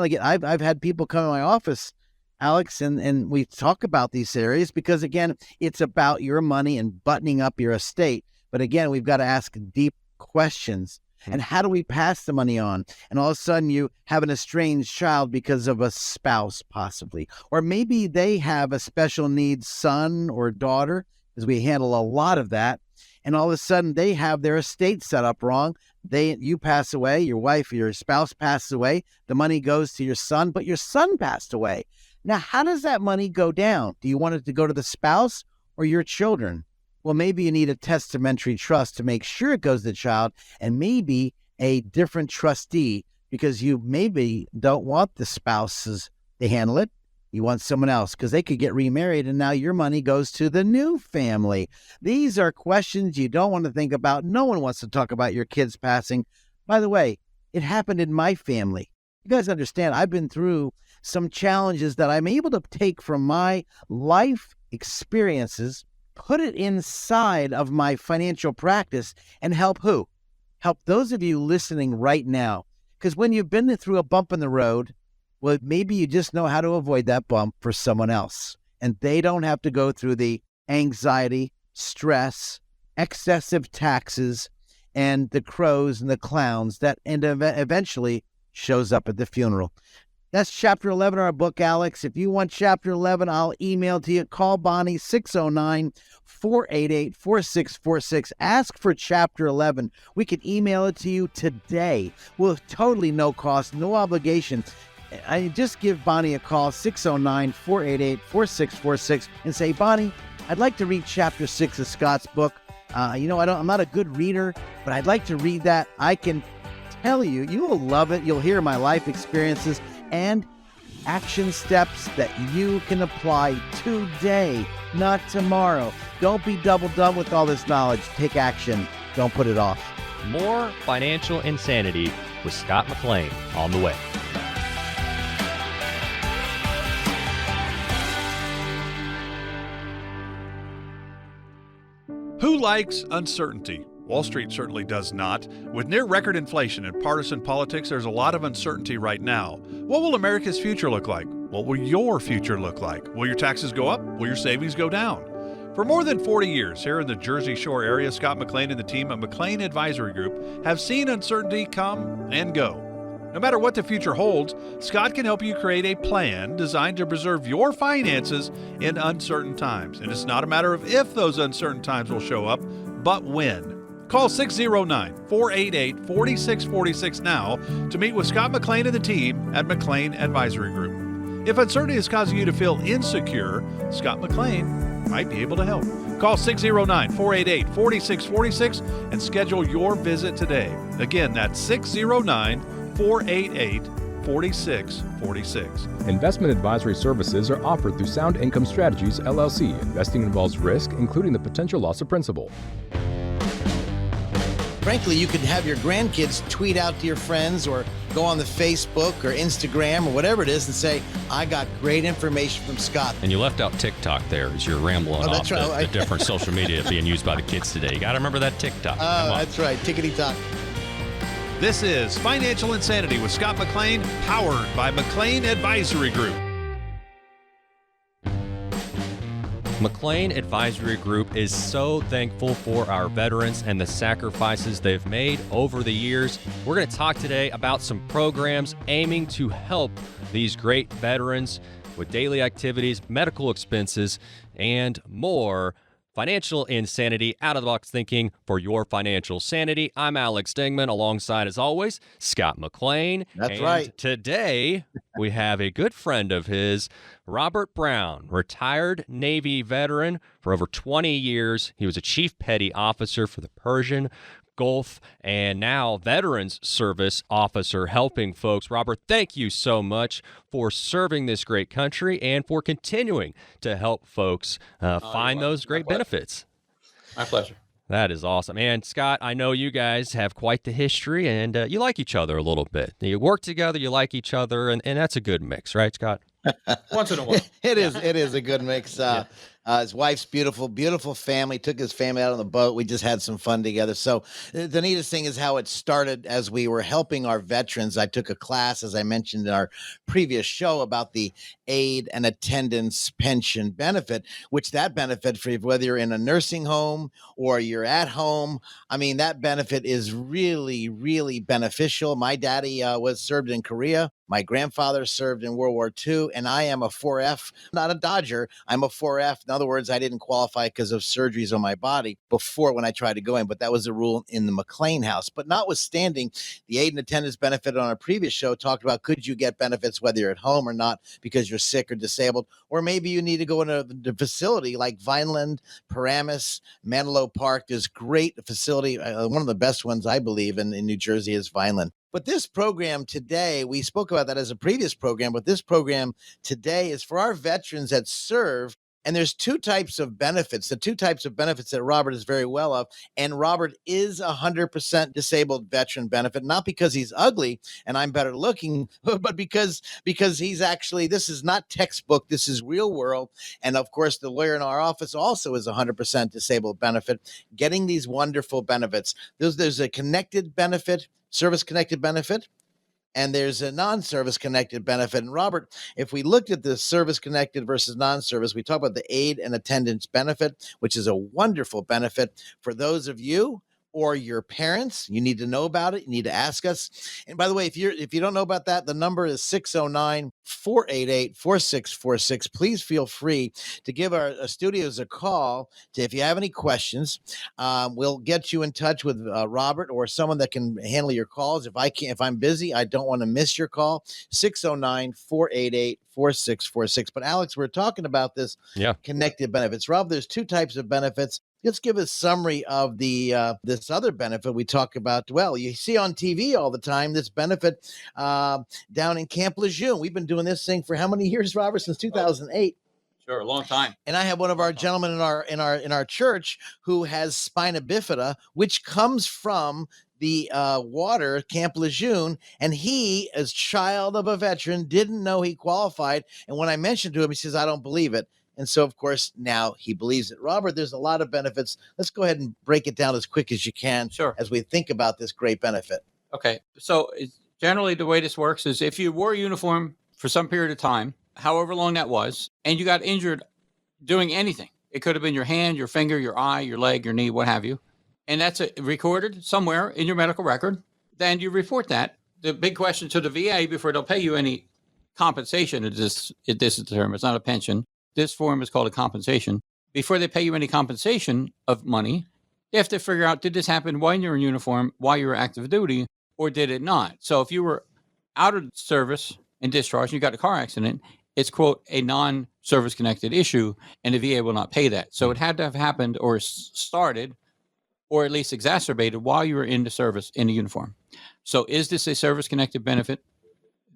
get, I've had people come in my office, Alex, and we talk about these areas because, again, it's about your money and buttoning up your estate. But again, we've got to ask deep questions. And how do we pass the money on? And all of a sudden you have an estranged child because of a spouse, possibly. Or maybe they have a special needs son or daughter, because we handle a lot of that. And all of a sudden they have their estate set up wrong. You pass away, your wife, your spouse passes away. The money goes to your son, but your son passed away. Now, how does that money go down? Do you want it to go to the spouse or your children? Well, maybe you need a testamentary trust to make sure it goes to the child, and maybe a different trustee because you maybe don't want the spouses to handle it. You want someone else because they could get remarried and now your money goes to the new family. These are questions you don't want to think about. No one wants to talk about your kids passing. By the way, it happened in my family. You guys understand, I've been through some challenges that I'm able to take from my life experiences, put it inside of my financial practice, and help who? Help those of you listening right now. Because when you've been through a bump in the road, well, maybe you just know how to avoid that bump for someone else. And they don't have to go through the anxiety, stress, excessive taxes, and the crows and the clowns that eventually shows up at the funeral. That's Chapter 11 of our book, Alex. If you want Chapter 11, I'll email to you. Call Bonnie, 609-488-4646. Ask for Chapter 11. We can email it to you today with totally no cost, no obligation. I just give Bonnie a call, 609-488-4646, and say, Bonnie, I'd like to read Chapter 6 of Scott's book. I'm not a good reader, but I'd like to read that. I can tell you, you will love it. You'll hear my life experiences and action steps that you can apply today, not tomorrow. Don't be double dumb with all this knowledge. Take action. Don't put it off. More financial insanity with Scott McLean on the way. Who likes uncertainty? Wall Street certainly does not. With near record inflation and partisan politics, there's a lot of uncertainty right now. What will America's future look like? What will your future look like? Will your taxes go up? Will your savings go down? For more than 40 years here in the Jersey Shore area, Scott McLean and the team at McLean Advisory Group have seen uncertainty come and go. No matter what the future holds, Scott can help you create a plan designed to preserve your finances in uncertain times. And it's not a matter of if those uncertain times will show up, but when. Call 609-488-4646 now to meet with Scott McLean and the team at McLean Advisory Group. If uncertainty is causing you to feel insecure, Scott McLean might be able to help. Call 609-488-4646 and schedule your visit today. Again, that's 609-488-4646. Investment advisory services are offered through Sound Income Strategies, LLC. Investing involves risk, including the potential loss of principal. Frankly, you could have your grandkids tweet out to your friends or go on the Facebook or Instagram or whatever it is and say, I got great information from Scott. And you left out TikTok there as you're rambling off the different social media being used by the kids today. You got to remember that TikTok. Oh, that's right. Tickety-tock. This is Financial Insanity with Scott McLean, powered by McLean Advisory Group. McLean Advisory Group is so thankful for our veterans and the sacrifices they've made over the years. We're going to talk today about some programs aiming to help these great veterans with daily activities, medical expenses, and more. Financial insanity, out-of-the-box thinking for your financial sanity. I'm Alex Dingman, alongside, as always, Scott McLean. That's right. Today, we have a good friend of his, Robert Brown, retired Navy veteran for over 20 years. He was a chief petty officer for the Persian Gulf, and now Veterans Service Officer helping folks. Robert, thank you so much for serving this great country and for continuing to help folks find those great benefits. My pleasure. That is awesome. And Scott, I know you guys have quite the history, and you like each other a little bit. You work together, you like each other, and that's a good mix, right, Scott? Once in a while. It is a good mix. His wife's beautiful family, took his family out on the boat. We just had some fun together. So the neatest thing is how it started as we were helping our veterans. I took a class, as I mentioned in our previous show, about the aid and attendance pension benefit, which that benefit for whether you're in a nursing home or you're at home. I mean, that benefit is really, really beneficial. My daddy was served in Korea. My grandfather served in World War II, and I am a 4F, not a Dodger. I'm a 4F. In other words, I didn't qualify because of surgeries on my body before when I tried to go in, but that was the rule in the McLean house. But notwithstanding, the aid and attendance benefit on our previous show talked about could you get benefits whether you're at home or not because you're sick or disabled, or maybe you need to go into the facility like Vineland, Paramus, Manilow Park. There's great facility. One of the best ones, I believe, in New Jersey is Vineland. But this program today, we spoke about that as a previous program, but this program today is for our veterans that serve. And there's two types of benefits, the two types of benefits that Robert is very well of. And Robert is 100% disabled veteran benefit, not because he's ugly and I'm better looking, but because he's actually, this is not textbook, this is real world. And of course, the lawyer in our office also is 100% disabled benefit, getting these wonderful benefits. There's a connected benefit, service-connected benefit, and there's a non-service-connected benefit. And Robert, if we looked at the service-connected versus non-service, we talk about the aid and attendance benefit, which is a wonderful benefit for those of you or your parents. You need to know about it. You need to ask us. And by the way, if you don't know about that, the number is 609-488-4646. Please feel free to give our studios a call if you have any questions. We'll get you in touch with Robert or someone that can handle your calls. If I'm busy, I don't want to miss your call. 609-488-4646. But Alex, we're talking about this connected benefits. Rob, there's two types of benefits. Let's give a summary of the this other benefit we talk about. Well, you see on TV all the time this benefit down in Camp Lejeune. We've been doing this thing for how many years, Robert? Since 2008. Sure, a long time. And I have one of our gentlemen in our church who has spina bifida, which comes from the water, Camp Lejeune, and he, as child of a veteran, didn't know he qualified. And when I mentioned to him, he says, "I don't believe it." And so, of course, now he believes it. Robert, there's a lot of benefits. Let's go ahead and break it down as quick as you can. Sure. As we think about this great benefit. Okay. So generally the way this works is if you wore a uniform for some period of time, however long that was, and you got injured doing anything, it could have been your hand, your finger, your eye, your leg, your knee, what have you, and that's recorded somewhere in your medical record, then you report that. The big question to the VA before they'll pay you any compensation, this is the term, it's not a pension. This form is called a compensation. Before they pay you any compensation of money, they have to figure out, did this happen while you're in uniform, while you were active duty, or did it not? So if you were out of service and discharged, and you got in a car accident, it's, quote, a non-service connected issue, and the VA will not pay that. So it had to have happened or started or at least exacerbated while you were in the service in the uniform. So is this a service connected benefit?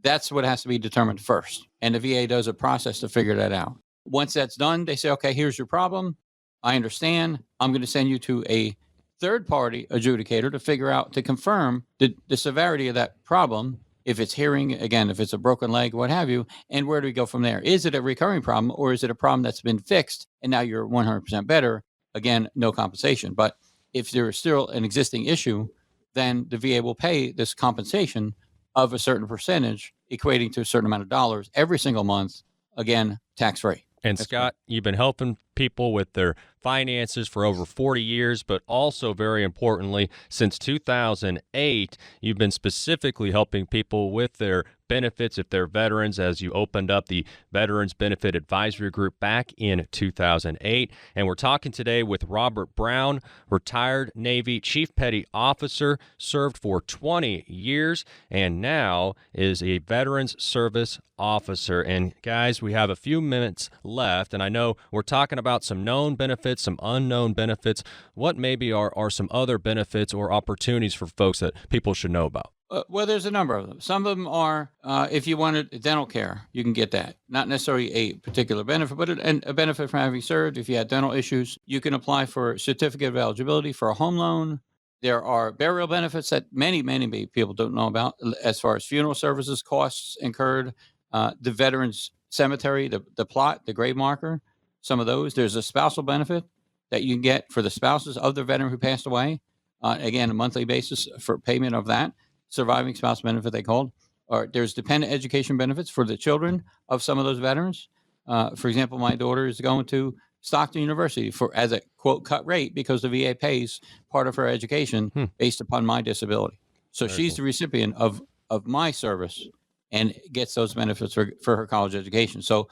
That's what has to be determined first. And the VA does a process to figure that out. Once that's done, they say, okay, here's your problem. I understand. I'm going to send you to a third-party adjudicator to figure out, to confirm the severity of that problem, if it's hearing, again, if it's a broken leg, what have you, and where do we go from there? Is it a recurring problem, or is it a problem that's been fixed and now you're 100% better? Again, no compensation. But if there's still an existing issue, then the VA will pay this compensation of a certain percentage, equating to a certain amount of dollars every single month, again, tax-free. And Scott, you've been helping people with their finances for over 40 years, but also very importantly, since 2008, you've been specifically helping people with their benefits if they're veterans, as you opened up the Veterans Benefit Advisory Group back in 2008. And we're talking today with Robert Brown, retired Navy Chief Petty Officer, served for 20 years, and now is a Veterans Service Officer. And guys, we have a few minutes left, and I know we're talking about some known benefits, some unknown benefits. What maybe are some other benefits or opportunities for folks that people should know about? Well, there's a number of them. Some of them are, if you wanted dental care, you can get that. Not necessarily a particular benefit, but a benefit from having served. If you had dental issues, you can apply for a certificate of eligibility for a home loan. There are burial benefits that many people don't know about, as far as funeral services, costs incurred, the veterans cemetery, the plot, the grave marker, some of those. There's a spousal benefit that you can get for the spouses of the veteran who passed away. Again, a monthly basis for payment of that. Surviving spouse benefit, they called. Or there's dependent education benefits for the children of some of those veterans. For example, my daughter is going to Stockton University as a, quote, cut rate because the VA pays part of her education based upon my disability. So she's the recipient of my service and gets those benefits for her college education. So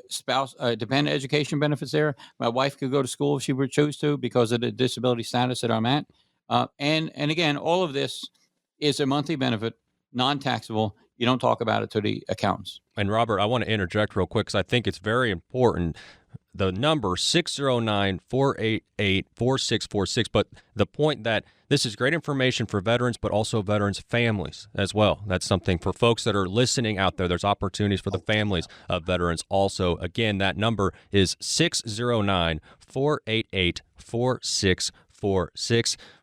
spouse dependent education benefits there. My wife could go to school if she would choose to because of the disability status that I'm at. And again, all of this is a monthly benefit, non-taxable. You don't talk about it to the accountants. And Robert, I want to interject real quick because I think it's very important. The number 609-488-4646. But the point that this is great information for veterans, but also veterans' families as well. That's something for folks that are listening out there. There's opportunities for the families of veterans also. Again, that number is 609-488-4646.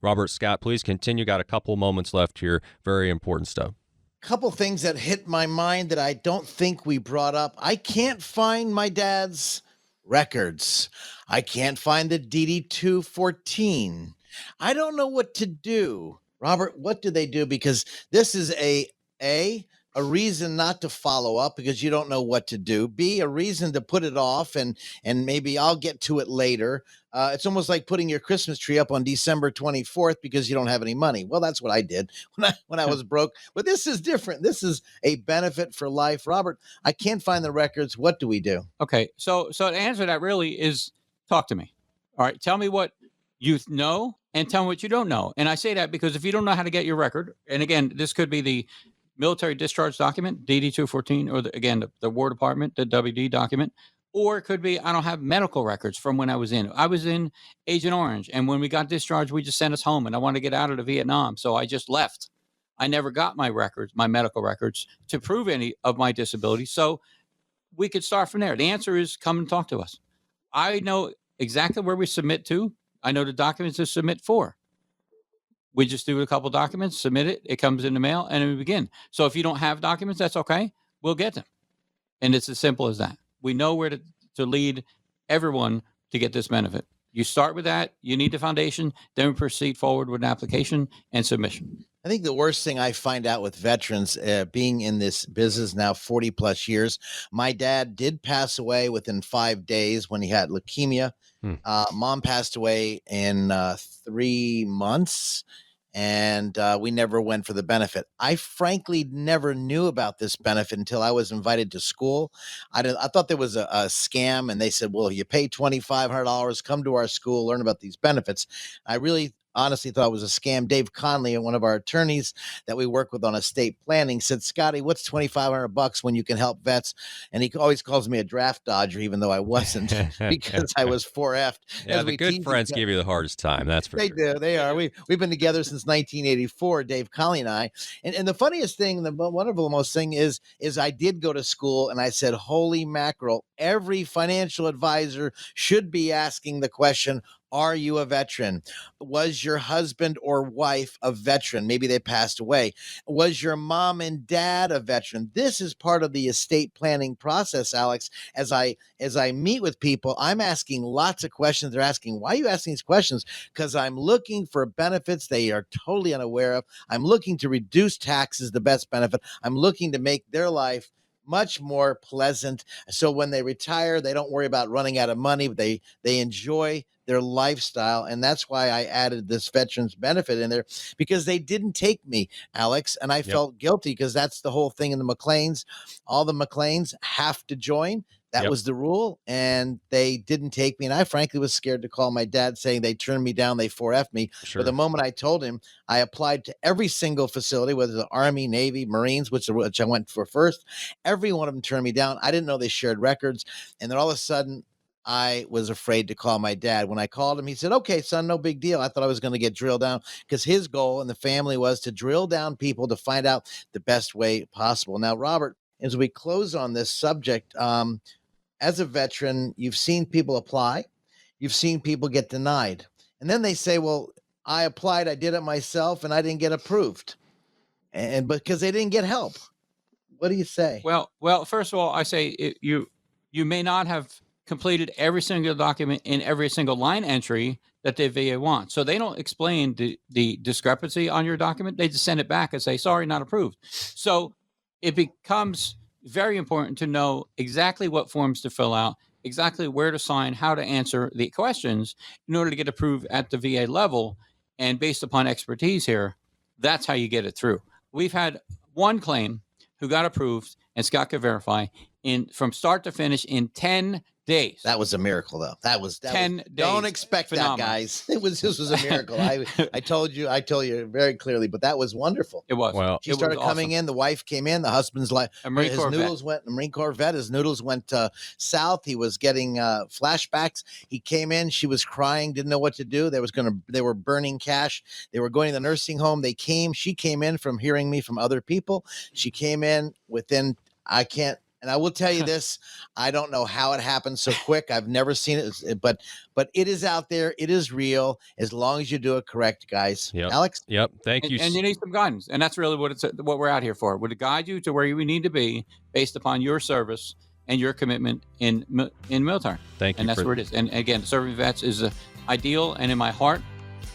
Robert, Scott, please continue. Got a couple moments left here. Very important stuff. Couple things that hit my mind that I don't think we brought up. I can't find my dad's records. I can't find the DD-214. I don't know what to do. Robert, what do they do? Because this is a reason not to follow up because you don't know what to do. B, a reason to put it off and maybe I'll get to it later. It's almost like putting your Christmas tree up on December 24th because you don't have any money. Well, that's what I did when I was broke. But this is different. This is a benefit for life. Robert, I can't find the records. What do we do? Okay, so to answer that really is talk to me. All right, tell me what you know and tell me what you don't know. And I say that because if you don't know how to get your record, and again, this could be the military discharge document, DD-214, or the War Department, the WD document, or it could be I don't have medical records from when I was in. I was in Agent Orange, and when we got discharged, we just sent us home, and I wanted to get out of the Vietnam, so I just left. I never got my records, my medical records, to prove any of my disability, so we could start from there. The answer is come and talk to us. I know exactly where we submit to. I know the documents to submit for. We just do a couple documents, submit it, it comes in the mail, and we begin. So if you don't have documents, that's okay. We'll get them. And it's as simple as that. We know where to to lead everyone to get this benefit. You start with that. You need the foundation. Then we proceed forward with an application and submission. I think the worst thing I find out with veterans, being in this business now 40 plus years, my dad did pass away within 5 days when he had leukemia. Mom passed away in 3 months. And we never went for the benefit. I frankly never knew about this benefit until I was invited to school. I thought there was a scam, and they said, well, you pay $2,500, come to our school, learn about these benefits. I really honestly thought it was a scam. Dave Conley, one of our attorneys that we work with on estate planning, said, Scotty, what's $2,500 when you can help vets? And he always calls me a draft dodger, even though I wasn't, because I was 4F'd. Yeah, the good friends give you the hardest time. That's for sure. They do. They are. We've been together since 1984, Dave Conley and I. And the funniest thing, the wonderful most thing is I did go to school, and I said, holy mackerel, every financial advisor should be asking the question, are you a veteran? Was your husband or wife a veteran? Maybe they passed away. Was your mom and dad a veteran? This is part of the estate planning process, Alex. As I meet with people, I'm asking lots of questions. They're asking, why are you asking these questions? Because I'm looking for benefits they are totally unaware of. I'm looking to reduce taxes, the best benefit. I'm looking to make their life much more pleasant. So when they retire, they don't worry about running out of money. They enjoy their lifestyle. And that's why I added this veterans benefit in there, because they didn't take me, Alex. And I felt guilty, because that's the whole thing in the McLeans. All the McLeans have to join. That was the rule. And they didn't take me. And I frankly was scared to call my dad, saying they turned me down. They 4F'd me. Sure. But the moment I told him, I applied to every single facility, whether the Army, Navy, Marines, which I went for first. Every one of them turned me down. I didn't know they shared records. And then all of a sudden, I was afraid to call my dad. When I called him, he said, okay, son, no big deal. I thought I was going to get drilled down, because his goal in the family was to drill down people to find out the best way possible. Now, Robert, as we close on this subject, as a veteran, you've seen people apply, you've seen people get denied. And then they say, well, I applied, I did it myself, and I didn't get approved. And because they didn't get help. What do you say? Well, first of all, I say you may not have completed every single document in every single line entry that the VA wants. So they don't explain the discrepancy on your document. They just send it back and say, sorry, not approved. So it becomes very important to know exactly what forms to fill out, exactly where to sign, how to answer the questions in order to get approved at the VA level. And based upon expertise here, that's how you get it through. We've had one claim who got approved, and Scott could verify, from start to finish in 10 days. That was a miracle, though. That was 10 days. Don't expect Phenomenal. that, guys. This was a miracle. I told you very clearly, but that was wonderful. It was. Well, She started coming in. The wife came in. The husband's like, A Marine Corps Marine Corps vet. His noodles went south. He was getting flashbacks. He came in. She was crying, didn't know what to do. They were burning cash. They were going to the nursing home. She came in from hearing me from other people. She came in and I will tell you this, I don't know how it happened so quick. I've never seen it, but it is out there. It is real, as long as you do it correct, guys. Yep. Alex? Yep. Thank you. And you need some guidance. And that's really what we're out here for. We're to guide you to where you need to be based upon your service and your commitment in military. Thank you. And that's where it is. And again, serving vets is ideal and in my heart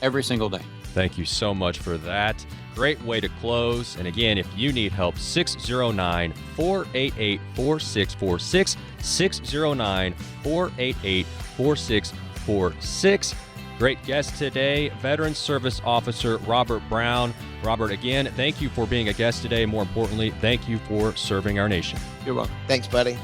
every single day. Thank you so much for that. Great way to close. And again, if you need help, 609-488-4646, 609-488-4646. Great guest today, Veteran Service Officer Robert Brown. Robert, again, thank you for being a guest today. More importantly, thank you for serving our nation. You're welcome. Thanks, buddy.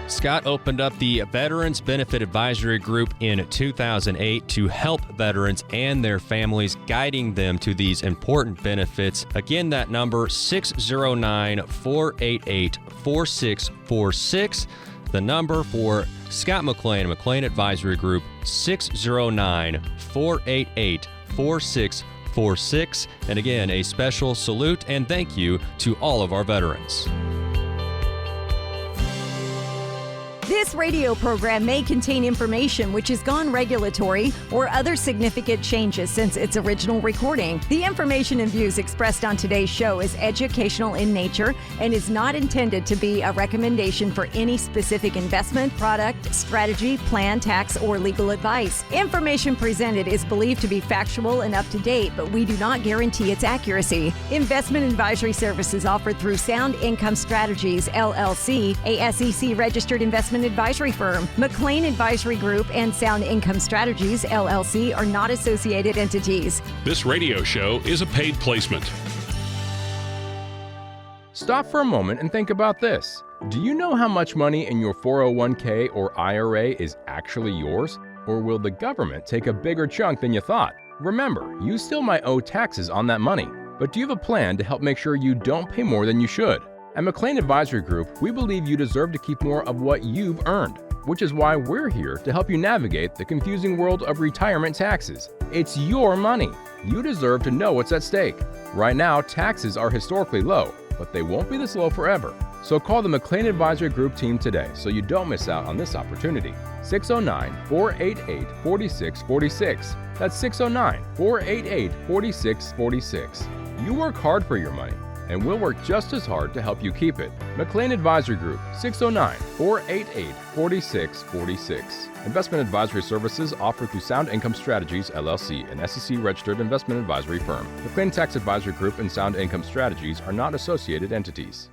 Scott opened up the Veterans Benefit Advisory Group in 2008 to help veterans and their families, guiding them to these important benefits. Again, that number, 609-488-4646. The number for Scott McLean, McLean Advisory Group, 609-488-4646. And again, a special salute and thank you to all of our veterans. This radio program may contain information which has gone regulatory or other significant changes since its original recording. The information and views expressed on today's show is educational in nature and is not intended to be a recommendation for any specific investment, product, strategy, plan, tax, or legal advice. Information presented is believed to be factual and up to date, but we do not guarantee its accuracy. Investment advisory services offered through Sound Income Strategies, LLC, a SEC-registered investment advisory firm. McLean Advisory Group and Sound Income Strategies, LLC, are not associated entities. This radio show is a paid placement. Stop for a moment and think about this. Do you know how much money in your 401k or IRA is actually yours? Or will the government take a bigger chunk than you thought? Remember, you still might owe taxes on that money, but do you have a plan to help make sure you don't pay more than you should? At McLean Advisory Group, we believe you deserve to keep more of what you've earned, which is why we're here to help you navigate the confusing world of retirement taxes. It's your money. You deserve to know what's at stake. Right now, taxes are historically low, but they won't be this low forever. So call the McLean Advisory Group team today so you don't miss out on this opportunity. 609-488-4646. That's 609-488-4646. You work hard for your money, and we'll work just as hard to help you keep it. McLean Advisory Group, 609-488-4646. Investment advisory services offered through Sound Income Strategies, LLC, an SEC-registered investment advisory firm. McLean Tax Advisory Group and Sound Income Strategies are not associated entities.